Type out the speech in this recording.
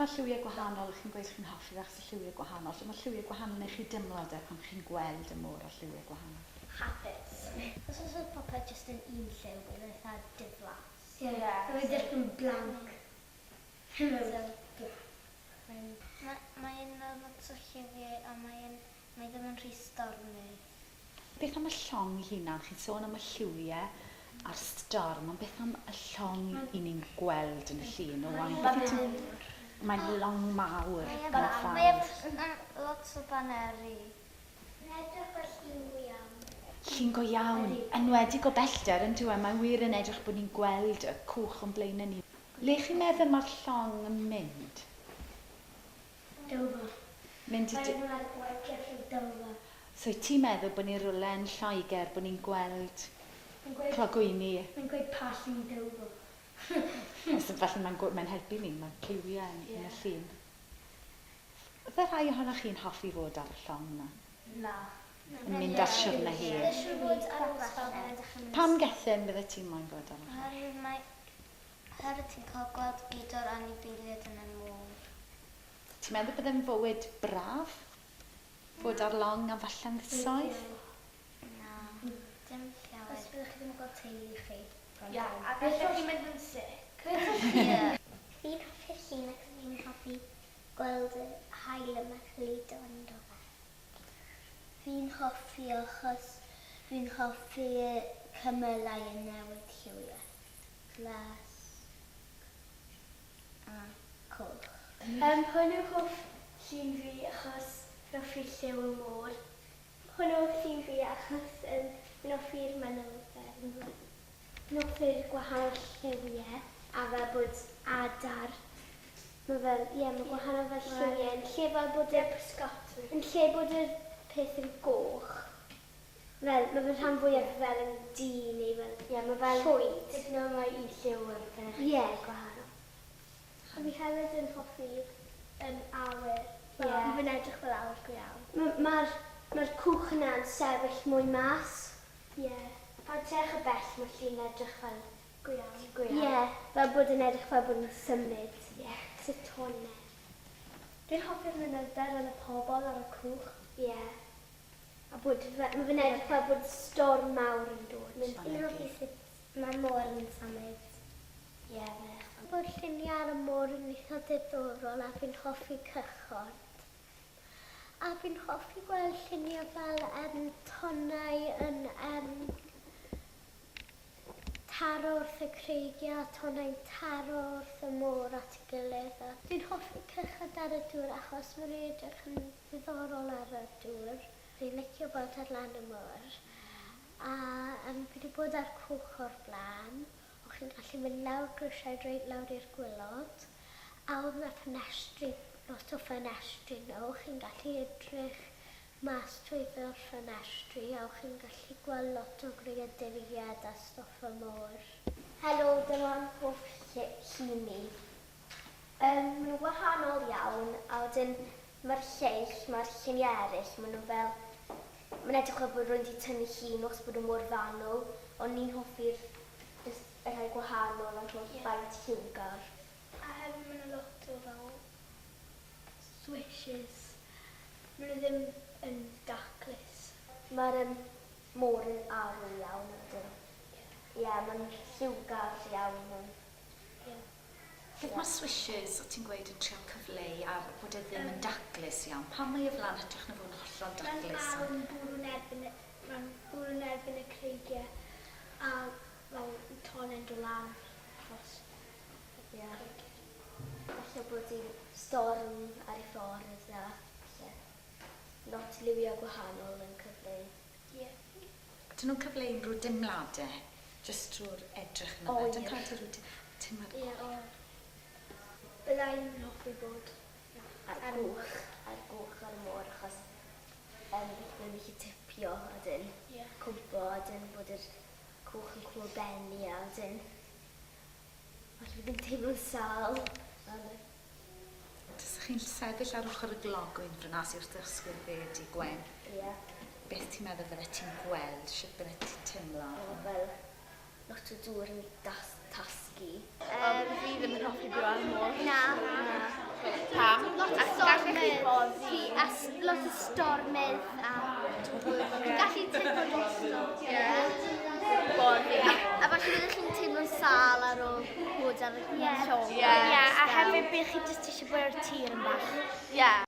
mae lliwiau gwahanol, chi'n gweud chi'n hoffi achos y lliwiau gwahanol. So mae lliwiau gwahanol neu chi dymlad pan chi'n gweld y môr a lliwiau gwahanol? Hapus. Os oes oedd popeth jyst yn un lliw, bydd yn eitha diflas. Ie. Mae'n dych yn blanc. Mae'n lot o lliwiau a mae ddim yn rhy stormy. Beth am y llong ei hunan? Chi'n sôn am y lliwiau a'r storm, ond beth am y llong i ni'n gweld yn y llun o wain? Mae'n long mawr yn y ffordd. Mae lot o baneri. Mae'n edrych fel lliw iawn. Llun go iawn, enwedig o bellter yn diwedd, mae'n wir yn edrych bod ni'n gweld y cwch o'n blaen ni. Le chi'n meddwl mae'r llong yn mynd? Dyma. Mynd i... Mae'n edrych Dyma. So ti'n meddwl bod ni'n rwle yn Lloegr, bod ni'n gweld clogwyni? Mae'n gweud pall yn Dyma. Felly mae'n helpu ni, mae'n cliwiau yn y llun. Ydde rhai ohonoch chi'n hoffi fod ar y llong yna? Na. Yn mynd ar siwrna hir. Siwr bod ar y wrthol. Pam gethin bydde ti'n moyn bod ar y llong? Oherwydd ti'n cael gweld gyd o'r anifeiliaid yn y môr. Ti'n meddwl bydde'n fywyd braf? Bod ar long a falle'n ddysoedd? Na, dim llawer. Os byddwch chi ddim yn gweld teulu chi. Ia, a beth chi'n mynd yn sic? Fi'n hoffi'r llun ac fi'n hoffi gweld y haul yma chludo yn dod. Fi'n hoffi achos fi'n hoffi cymylau yn newid lliwiau. Glas a coch. Hwn yw hoff llun fi achos fi'n hoffi lliw y môr. Hwn yw llun fi achos fi'n hoffi'r mynydden. Fi'n hoffi'r gwahanol lliwiau a fel bod adar. Mae fel, mae gwahanol fel lliwiau yn lle fel bod yn lle bod y peth yn goch. Fel, mae fel rhan fwyaf fel yn du neu fel, mae fel llwyd. Ydyn nhw mae i lliw yn beth. Ie, gwahanol. A fi hefyd yn hoffi awyr. Fi'n edrych fel awyr go iawn. Mae'r cwch yna'n sefyll mwy mas. Ie. Pan ti'n edrych y bell, mae llun edrych fel go iawn. Ie, fel bod yn edrych fel bod yn symud. Ie, sy'n tonne. Dwi'n hoffi'r mynydder yn y pobl ar y cwch. Ie. A bod, mae fe'n edrych fel bod storm mawr yn dod. Fi'n hoffi sut mae môr yn symud. Ie, bod lluniau ar y môr yn eitha diddorol a fi'n hoffi cychod. A fi'n hoffi gweld lluniau fel tonnau yn taro wrth y creigiau, tonnau'n taro wrth y môr at ei gilydd. Fi'n hoffi cychod ar y dŵr achos mae'n edrych yn ddiddorol ar y dŵr. Fi'n licio bod ar lan y môr. A fi wedi bod ar cwch o'r blaen. O chi'n gallu mynd lawr grisiau reit lawr i'r gwylod. A oedd yna ffenestri, lot o ffenestri nhw. Chi'n gallu edrych mas trwyddo'r ffenestri a chi'n gallu gweld lot o greaduriaid a stoff y môr. Helo, dyma'n hoff llun ni. Maen nhw'n wahanol iawn a wedyn mae'r lleill, mae'r lluniau eraill, maen nhw fel... Mae'n edrych fel bod rwy'n wedi tynnu llun os bod y môr fanwl, ond ni'n hoffi'r y rhai gwahanol a'n hoff faint lliwgar. A hefyd maen nhw lot o fel swishes. Maen nhw ddim yn daclus. Mae'r môr yn arw iawn ydyn. Ie, mae'n lliwgar iawn. Beth mae swishes, o ti'n gweud, yn trial cyfleu a bod e ddim yn daclus iawn? Pam mae e flan edrych na fod yn hollol daclus? Mae'n bwrw'n erbyn y creigiau a fel tonne'n dod lan achos. Ie. Falle bod hi'n storm ar ei ffordd a lot liwiau gwahanol yn cyfleu. Ie. Dyn nhw'n cyfleu'n rhyw dimladau, jyst drwy'r edrych yna? O, ie. Dyn cael rhyw timad? Ie, o. Byddai'n hoffi bod ar gwch ar y môr achos byddai'n gallu tipio a dyn cwmpo a dyn bod yr cwch yn cwmpo benni a dyn falle byddai'n teimlo'n sal. Os chi'n sefyll ar ochr y glogwyn frynas i'r ddysgwyr beth i Gwen? Ie. Beth ti'n meddwl fydde ti'n gweld? Sut bydde ti'n teimlo? Fel lot o dŵr yn tasgu. Fi ddim yn hoffi byw ar y môr. Na. Pam? Lot o stormydd. Lot o stormydd a gallu teimlo drosto. Boddi. A falle byddwch chi'n teimlo'n sal ar ôl bod ar y llong. Ie. A hefyd byddwch chi jyst eisiau bod ar tir yn bach. Ie.